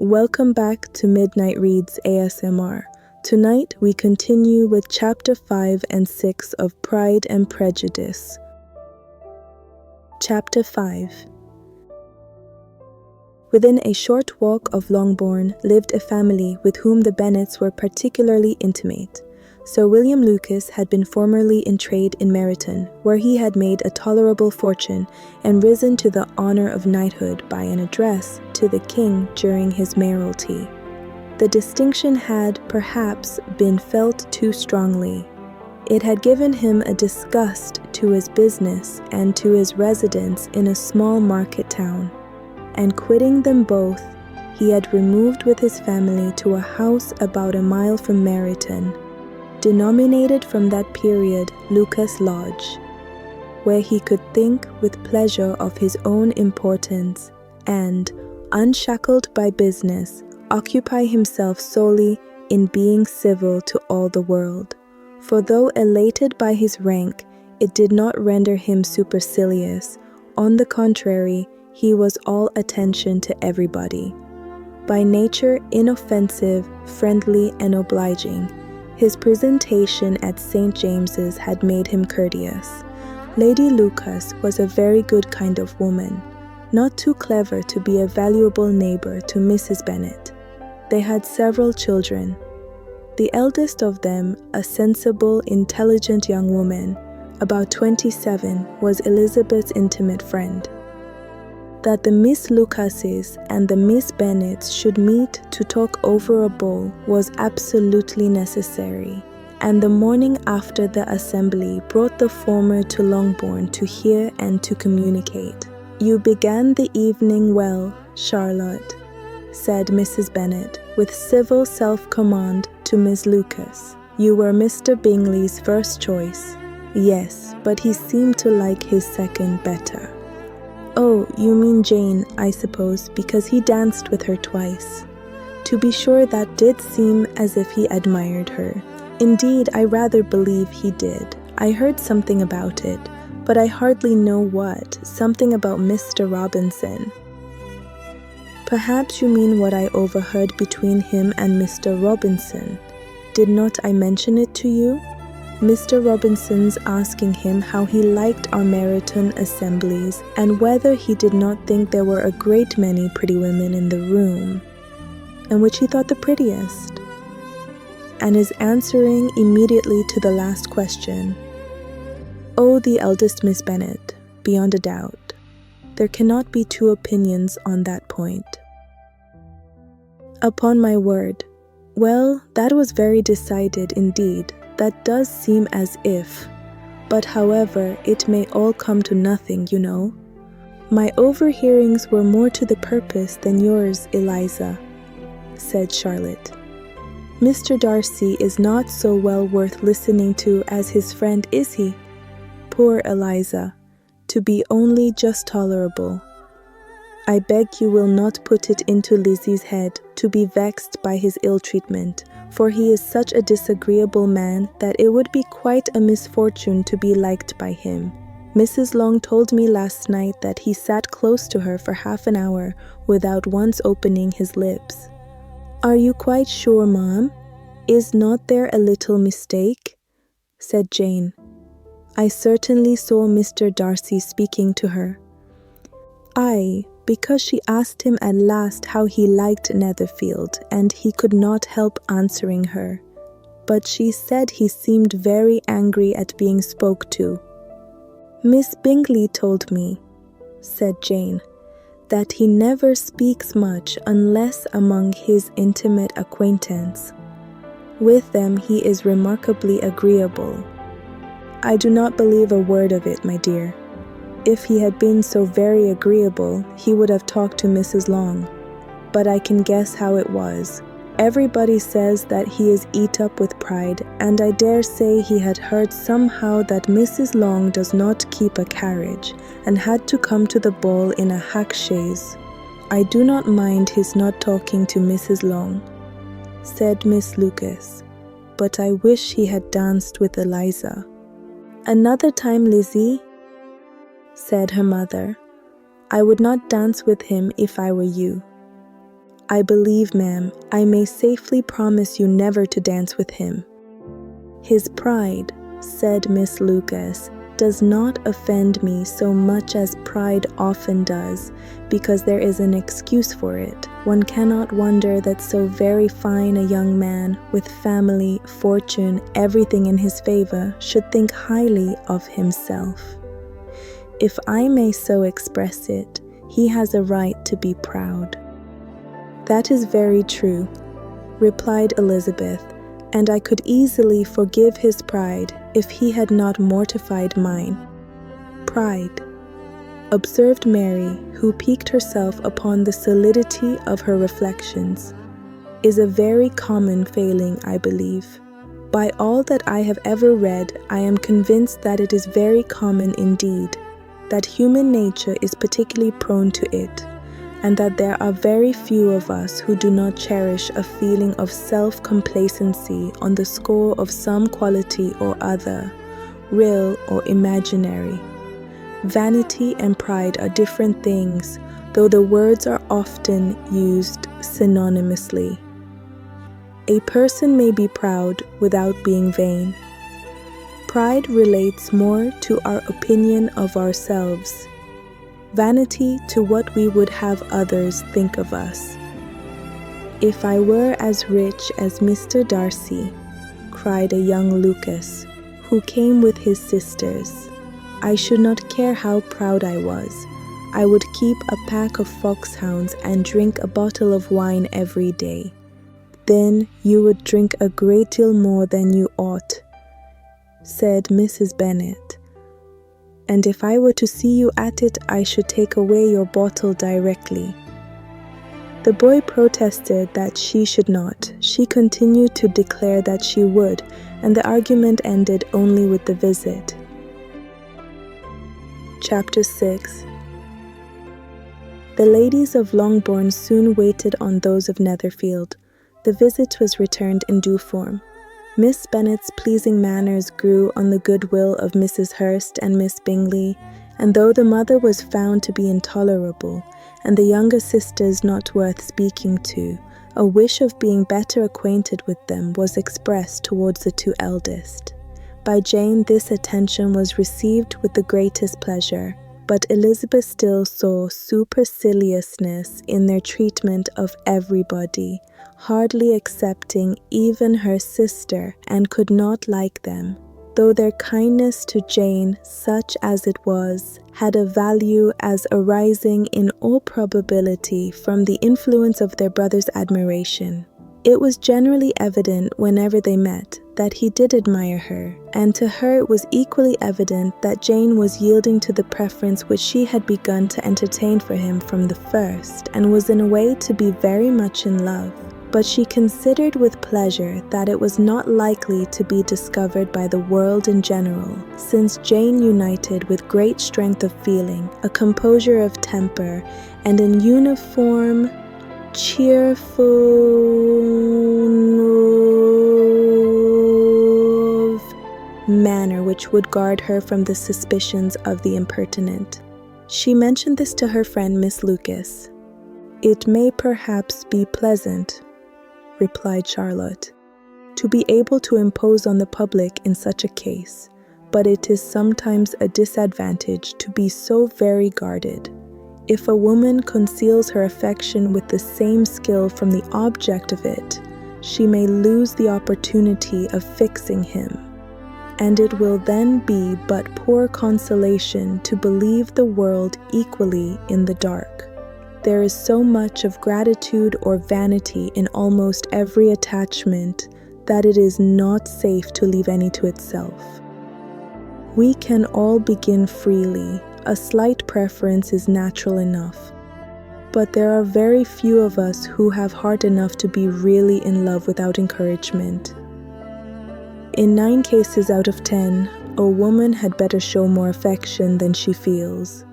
Welcome back to Midnight Reads ASMR. Tonight we continue with Chapter 5 and 6 of Pride and Prejudice. Chapter 5. Within a short walk of Longbourn lived a family with whom the Bennets were particularly intimate. Sir William Lucas had been formerly in trade in Meryton, where he had made a tolerable fortune and risen to the honour of knighthood by an address to the king during his mayoralty. The distinction had, perhaps, been felt too strongly. It had given him a disgust to his business and to his residence in a small market town, and quitting them both, he had removed with his family to a house about a mile from Meryton, denominated from that period Lucas Lodge, where he could think with pleasure of his own importance and, unshackled by business, occupy himself solely in being civil to all the world. For though elated by his rank, it did not render him supercilious. On the contrary, he was all attention to everybody. By nature inoffensive, friendly, and obliging, his presentation at St. James's had made him courteous. Lady Lucas was a very good kind of woman, not too clever to be a valuable neighbour to Mrs. Bennet. They had several children. The eldest of them, a sensible, intelligent young woman, about 27, was Elizabeth's intimate friend. That the Miss Lucases and the Miss Bennets should meet to talk over a bowl was absolutely necessary, and the morning after the assembly brought the former to Longbourn to hear and to communicate. "You began the evening well, Charlotte," said Mrs. Bennet, with civil self-command to Miss Lucas. "You were Mr. Bingley's first choice." "Yes, but he seemed to like his second better." "Oh, you mean Jane, I suppose, because he danced with her twice." "To be sure, that did seem as if he admired her. Indeed, I rather believe he did. I heard something about it, but I hardly know what, something about Mr. Robinson." "Perhaps you mean what I overheard between him and Mr. Robinson. Did not I mention it to you? Mr. Robinson's asking him how he liked our Meryton assemblies, and whether he did not think there were a great many pretty women in the room, and which he thought the prettiest. And his answering immediately to the last question, 'Oh, the eldest Miss Bennet, beyond a doubt. There cannot be two opinions on that point.'" "Upon my word. Well, that was very decided indeed. That does seem as if, but however, it may all come to nothing, you know. My overhearings were more to the purpose than yours, Eliza," said Charlotte. "Mr. Darcy is not so well worth listening to as his friend, is he? Poor Eliza, to be only just tolerable. I beg you will not put it into Lizzie's head to be vexed by his ill treatment, for he is such a disagreeable man that it would be quite a misfortune to be liked by him. Mrs. Long told me last night that he sat close to her for half an hour without once opening his lips." "Are you quite sure, ma'am? Is not there a little mistake?" said Jane. "I certainly saw Mr. Darcy speaking to her." "Aye, because she asked him at last how he liked Netherfield, and he could not help answering her. But she said he seemed very angry at being spoke to." "Miss Bingley told me," said Jane, "that he never speaks much unless among his intimate acquaintance. With them he is remarkably agreeable." "I do not believe a word of it, my dear. If he had been so very agreeable, he would have talked to Mrs. Long. But I can guess how it was. Everybody says that he is eat up with pride, and I dare say he had heard somehow that Mrs. Long does not keep a carriage, and had to come to the ball in a hack chaise. I do not mind his not talking to Mrs. Long," said Miss Lucas, "but I wish he had danced with Eliza." "Another time, Lizzie," said her mother. "I would not dance with him if I were you." I believe, ma'am, I may safely promise you never to dance with him. His pride, said Miss Lucas, does not offend me so much as pride often does, because there is an excuse for it. One cannot wonder that so very fine a young man, with family, fortune, everything in his favor, should think highly of himself. If I may so express it, he has a right to be proud. That is very true, replied Elizabeth, and I could easily forgive his pride if he had not mortified mine. Pride, observed Mary, who piqued herself upon the solidity of her reflections, is a very common failing, I believe. By all that I have ever read, I am convinced that it is very common indeed, that human nature is particularly prone to it, and that there are very few of us who do not cherish a feeling of self-complacency on the score of some quality or other, real or imaginary. Vanity and pride are different things, though the words are often used synonymously. A person may be proud without being vain. Pride relates more to our opinion of ourselves, vanity to what we would have others think of us. If I were as rich as Mr. Darcy, cried a young Lucas, who came with his sisters, I should not care how proud I was. I would keep a pack of foxhounds and drink a bottle of wine every day. Then you would drink a great deal more than you ought, said Mrs. Bennet. And if I were to see you at it, I should take away your bottle directly. The boy protested that she should not. She continued to declare that she would, and the argument ended only with the visit. Chapter 6. The ladies of Longbourn soon waited on those of Netherfield. The visit was returned in due form. Miss Bennet's pleasing manners grew on the goodwill of Mrs. Hurst and Miss Bingley, and though the mother was found to be intolerable, and the younger sisters not worth speaking to, a wish of being better acquainted with them was expressed towards the two eldest. By Jane this attention was received with the greatest pleasure, but Elizabeth still saw superciliousness in their treatment of everybody, hardly excepting even her sister, and could not like them, though their kindness to Jane, such as it was, had a value as arising in all probability from the influence of their brother's admiration. It was generally evident whenever they met that he did admire her, and to her it was equally evident that Jane was yielding to the preference which she had begun to entertain for him from the first, and was in a way to be very much in love. But she considered with pleasure that it was not likely to be discovered by the world in general, since Jane united with great strength of feeling, a composure of temper, and an uniform, cheerful manner which would guard her from the suspicions of the impertinent. She mentioned this to her friend Miss Lucas. "It may perhaps be pleasant," replied Charlotte, "to be able to impose on the public in such a case, but it is sometimes a disadvantage to be so very guarded. If a woman conceals her affection with the same skill from the object of it, she may lose the opportunity of fixing him, and it will then be but poor consolation to believe the world equally in the dark. There is so much of gratitude or vanity in almost every attachment that it is not safe to leave any to itself. We can all begin freely. A slight preference is natural enough. But there are very few of us who have heart enough to be really in love without encouragement. In 9 cases out of 10, a woman had better show more affection than she feels.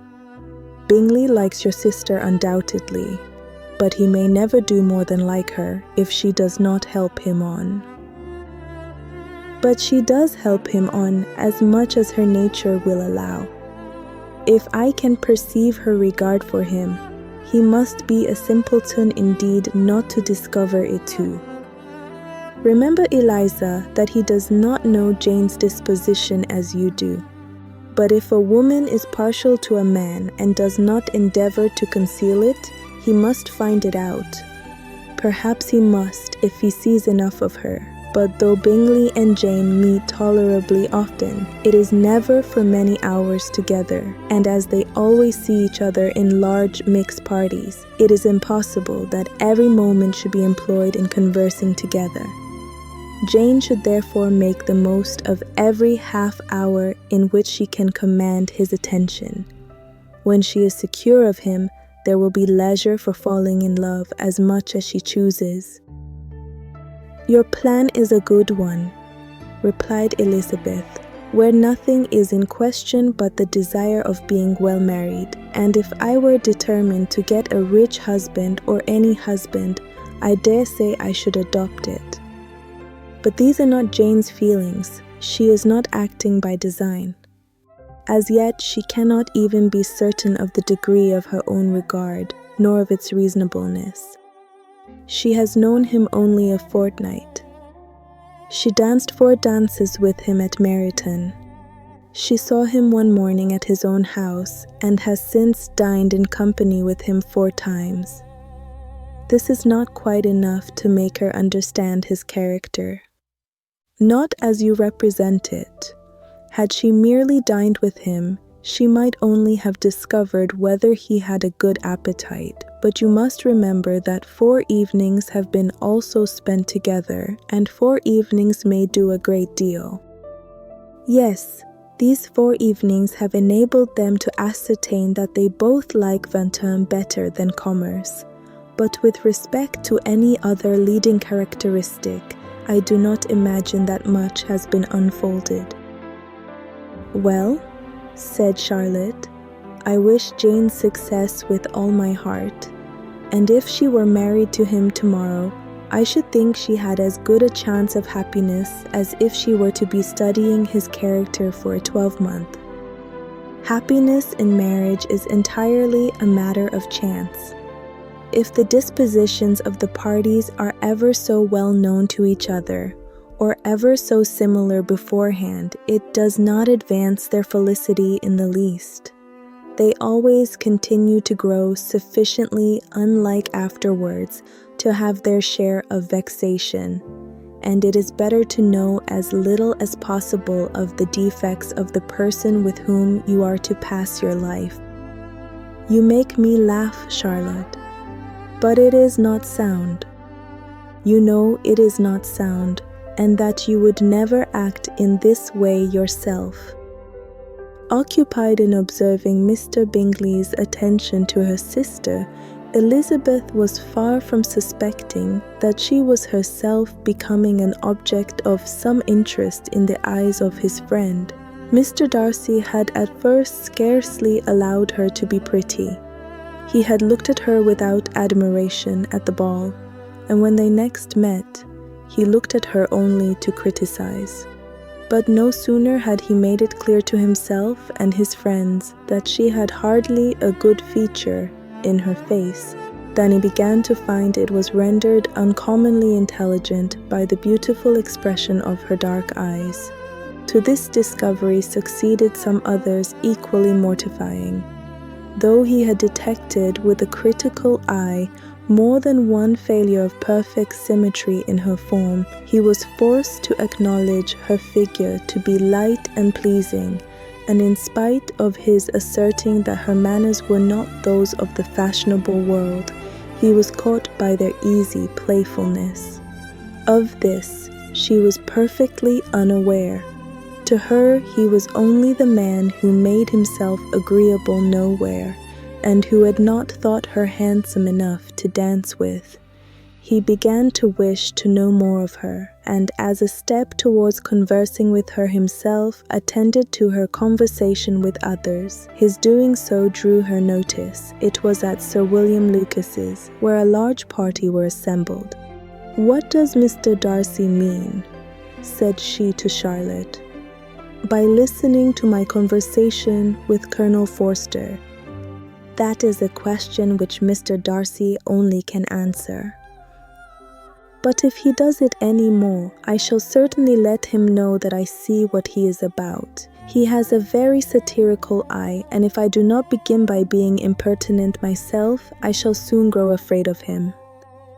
Bingley likes your sister undoubtedly, but he may never do more than like her if she does not help him on. But she does help him on as much as her nature will allow. If I can perceive her regard for him, he must be a simpleton indeed not to discover it too. Remember, Eliza, that he does not know Jane's disposition as you do. But if a woman is partial to a man and does not endeavor to conceal it, he must find it out. Perhaps he must if he sees enough of her. But though Bingley and Jane meet tolerably often, it is never for many hours together, and as they always see each other in large mixed parties, it is impossible that every moment should be employed in conversing together. Jane should therefore make the most of every half hour in which she can command his attention. When she is secure of him, there will be leisure for falling in love as much as she chooses. "Your plan is a good one," replied Elizabeth, "where nothing is in question but the desire of being well married, and if I were determined to get a rich husband or any husband, I dare say I should adopt it. But these are not Jane's feelings. She is not acting by design. As yet, she cannot even be certain of the degree of her own regard, nor of its reasonableness. She has known him only a fortnight. She danced 4 dances with him at Meryton. She saw him one morning at his own house, and has since dined in company with him 4 times. This is not quite enough to make her understand his character. Not as you represent it. Had she merely dined with him, she might only have discovered whether he had a good appetite, but you must remember that 4 evenings have been also spent together, and 4 evenings may do a great deal. Yes, these 4 evenings have enabled them to ascertain that they both like Bedtime better than commerce, but with respect to any other leading characteristic, I do not imagine that much has been unfolded. "Well," said Charlotte, "I wish Jane success with all my heart, and if she were married to him tomorrow, I should think she had as good a chance of happiness as if she were to be studying his character for a 12-month. Happiness in marriage is entirely a matter of chance. If the dispositions of the parties are ever so well known to each other, or ever so similar beforehand, it does not advance their felicity in the least. They always continue to grow sufficiently unlike afterwards to have their share of vexation, and it is better to know as little as possible of the defects of the person with whom you are to pass your life. You make me laugh, Charlotte, but it is not sound. You know it is not sound, and that you would never act in this way yourself." Occupied in observing Mr. Bingley's attention to her sister, Elizabeth was far from suspecting that she was herself becoming an object of some interest in the eyes of his friend. Mr. Darcy had at first scarcely allowed her to be pretty. He had looked at her without admiration at the ball, and when they next met, he looked at her only to criticize. But no sooner had he made it clear to himself and his friends that she had hardly a good feature in her face, than he began to find it was rendered uncommonly intelligent by the beautiful expression of her dark eyes. To this discovery succeeded some others equally mortifying. Though he had detected with a critical eye more than one failure of perfect symmetry in her form, he was forced to acknowledge her figure to be light and pleasing, and in spite of his asserting that her manners were not those of the fashionable world, he was caught by their easy playfulness. Of this she was perfectly unaware. To her he was only the man who made himself agreeable nowhere, and who had not thought her handsome enough to dance with. He began to wish to know more of her, and as a step towards conversing with her himself, attended to her conversation with others. His doing so drew her notice. It was at Sir William Lucas's, where a large party were assembled. "What does Mr. Darcy mean?" said she to Charlotte. "By listening to my conversation with Colonel Forster. That is a question which Mr. Darcy only can answer. But if he does it any more, I shall certainly let him know that I see what he is about. He has a very satirical eye, and if I do not begin by being impertinent myself, I shall soon grow afraid of him.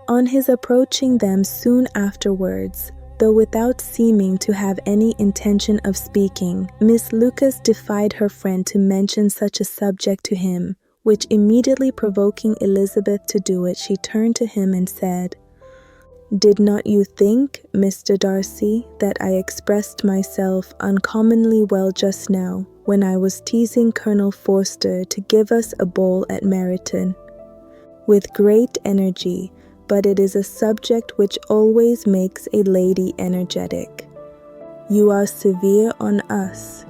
On his approaching them soon afterwards, though without seeming to have any intention of speaking, Miss Lucas defied her friend to mention such a subject to him, which immediately provoking Elizabeth to do it, she turned to him and said, "Did not you think, Mr. Darcy, that I expressed myself uncommonly well just now, when I was teasing Colonel Forster to give us a ball at Meryton?" "With great energy, but it is a subject which always makes a lady energetic. You are severe on us."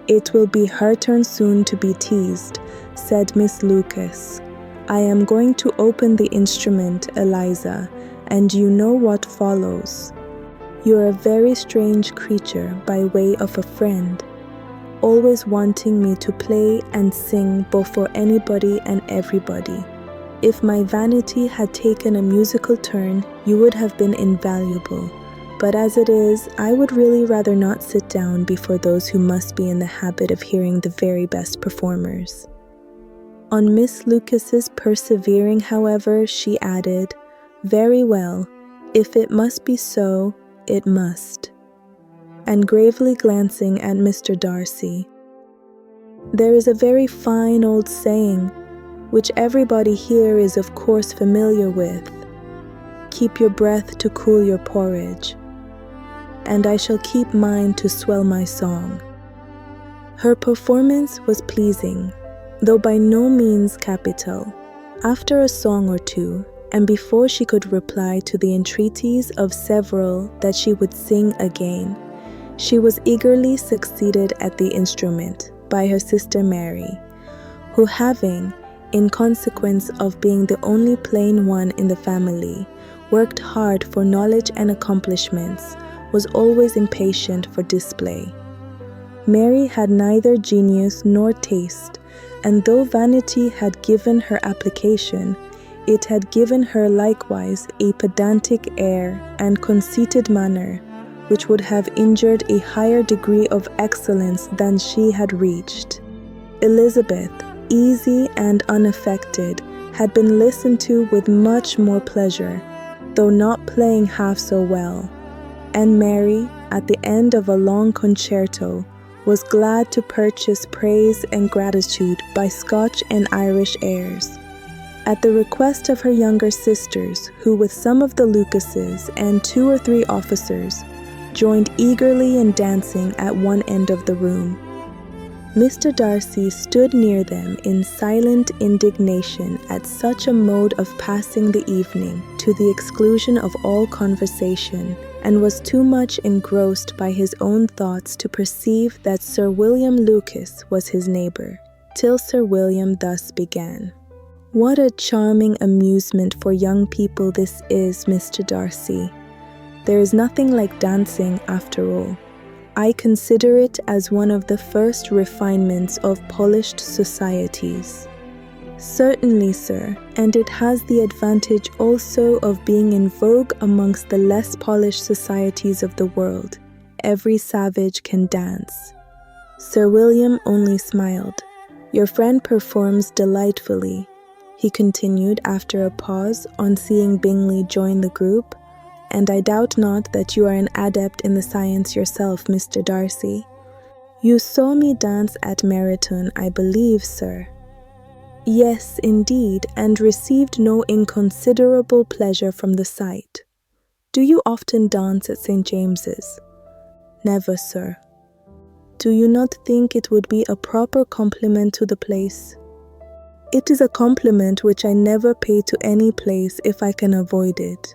"It will be her turn soon to be teased," said Miss Lucas. "I am going to open the instrument, Eliza, and you know what follows. You're a very strange creature by way of a friend, always wanting me to play and sing both for anybody and everybody. If my vanity had taken a musical turn, you would have been invaluable, but as it is, I would really rather not sit down before those who must be in the habit of hearing the very best performers." On Miss Lucas's persevering, however, she added, "Very well, if it must be so, it must." And gravely glancing at Mr. Darcy, "There is a very fine old saying, which everybody here is of course familiar with, 'Keep your breath to cool your porridge,' and I shall keep mine to swell my song." Her performance was pleasing, though by no means capital. After a song or two, and before she could reply to the entreaties of several that she would sing again, she was eagerly succeeded at the instrument by her sister Mary, who having, in consequence of being the only plain one in the family, worked hard for knowledge and accomplishments, was always impatient for display. Mary had neither genius nor taste, and though vanity had given her application, it had given her likewise a pedantic air and conceited manner, which would have injured a higher degree of excellence than she had reached. Elizabeth, easy and unaffected, had been listened to with much more pleasure, though not playing half so well, and Mary, at the end of a long concerto, was glad to purchase praise and gratitude by Scotch and Irish airs. At the request of her younger sisters, who with some of the Lucases and 2 or 3 officers, joined eagerly in dancing at one end of the room, Mr. Darcy stood near them in silent indignation at such a mode of passing the evening, to the exclusion of all conversation, and was too much engrossed by his own thoughts to perceive that Sir William Lucas was his neighbour, till Sir William thus began. "What a charming amusement for young people this is, Mr. Darcy. There is nothing like dancing after all. I consider it as one of the first refinements of polished societies." "Certainly, sir, and it has the advantage also of being in vogue amongst the less polished societies of the world. Every savage can dance." Sir William only smiled. "Your friend performs delightfully," he continued after a pause on seeing Bingley join the group, "and I doubt not that you are an adept in the science yourself, Mr. Darcy. You saw me dance at Meryton, I believe, sir?" "Yes, indeed, and received no inconsiderable pleasure from the sight." "Do you often dance at St. James's?" "Never, sir." "Do you not think it would be a proper compliment to the place?" "It is a compliment which I never pay to any place if I can avoid it."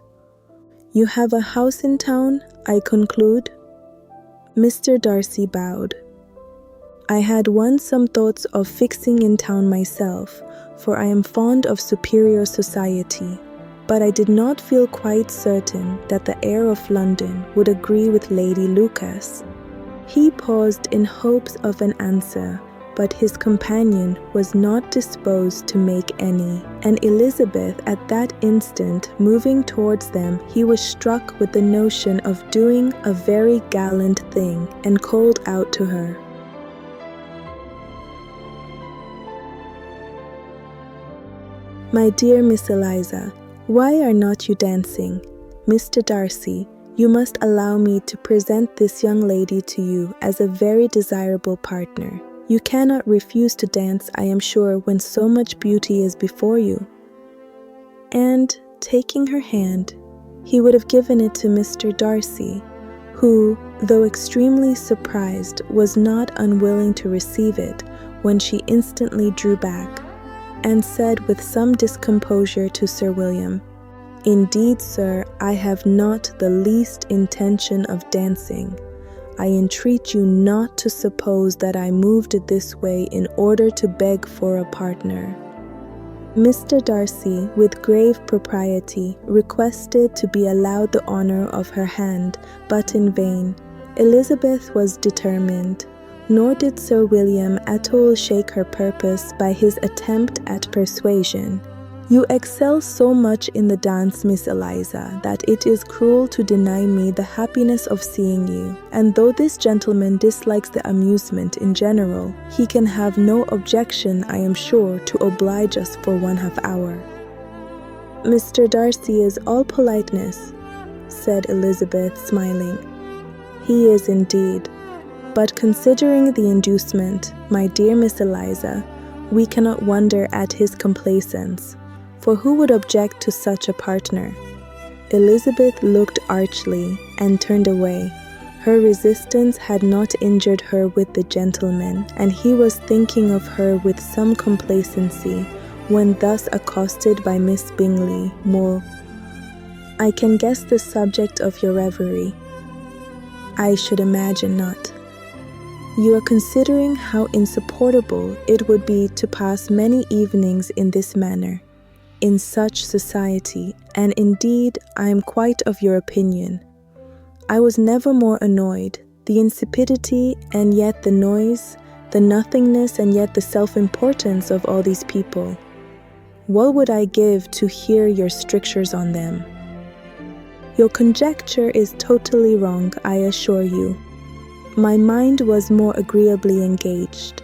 "You have a house in town, I conclude?" Mr. Darcy bowed. "I had once some thoughts of fixing in town myself, for I am fond of superior society, but I did not feel quite certain that the air of London would agree with Lady Lucas." He paused in hopes of an answer, but his companion was not disposed to make any, and Elizabeth at that instant moving towards them, he was struck with the notion of doing a very gallant thing, and called out to her, "My dear Miss Eliza, why are not you dancing? Mr. Darcy, you must allow me to present this young lady to you as a very desirable partner. You cannot refuse to dance, I am sure, when so much beauty is before you." And, taking her hand, he would have given it to Mr. Darcy, who, though extremely surprised, was not unwilling to receive it when she instantly drew back, and said with some discomposure to Sir William, "Indeed, sir, I have not the least intention of dancing. I entreat you not to suppose that I moved this way in order to beg for a partner." Mr. Darcy, with grave propriety, requested to be allowed the honour of her hand, but in vain. Elizabeth was determined, nor did Sir William at all shake her purpose by his attempt at persuasion. "You excel so much in the dance, Miss Eliza, that it is cruel to deny me the happiness of seeing you, and though this gentleman dislikes the amusement in general, he can have no objection, I am sure, to oblige us for 1/2 hour." "Mr. Darcy is all politeness," said Elizabeth, smiling. "He is indeed. But considering the inducement, my dear Miss Eliza, we cannot wonder at his complaisance. For who would object to such a partner?" Elizabeth looked archly and turned away. Her resistance had not injured her with the gentleman, and he was thinking of her with some complacency when thus accosted by Miss Bingley. "More, I can guess the subject of your reverie." "I should imagine not." "You are considering how insupportable it would be to pass many evenings in this manner, in such society, and indeed I am quite of your opinion. I was never more annoyed. The insipidity and yet the noise, the nothingness and yet the self-importance of all these people. What would I give to hear your strictures on them? Your conjecture is totally wrong, I assure you. My mind was more agreeably engaged.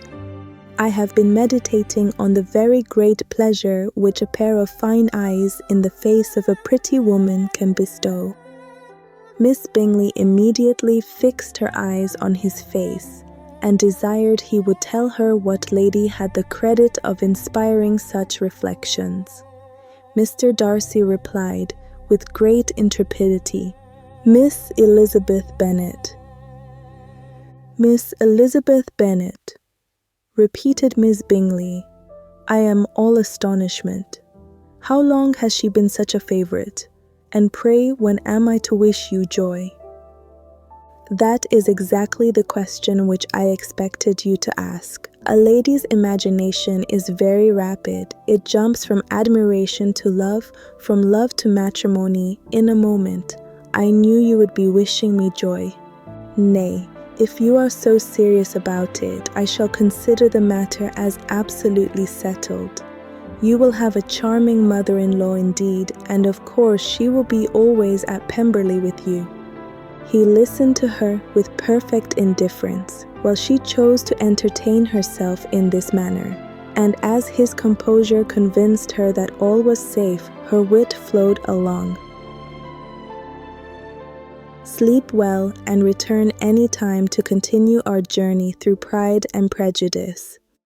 I have been meditating on the very great pleasure which a pair of fine eyes in the face of a pretty woman can bestow." Miss Bingley immediately fixed her eyes on his face, and desired he would tell her what lady had the credit of inspiring such reflections. Mr. Darcy replied, with great intrepidity, "Miss Elizabeth Bennet." "Miss Elizabeth Bennet," repeated Miss Bingley. "I am all astonishment. How long has she been such a favourite? And pray, when am I to wish you joy?" "That is exactly the question which I expected you to ask. A lady's imagination is very rapid. It jumps from admiration to love, from love to matrimony, in a moment. I knew you would be wishing me joy. Nay, if you are so serious about it, I shall consider the matter as absolutely settled. You will have a charming mother-in-law indeed, and of course she will be always at Pemberley with you." He listened to her with perfect indifference, while she chose to entertain herself in this manner, and as his composure convinced her that all was safe, her wit flowed along. Sleep well and return any time to continue our journey through Pride and Prejudice.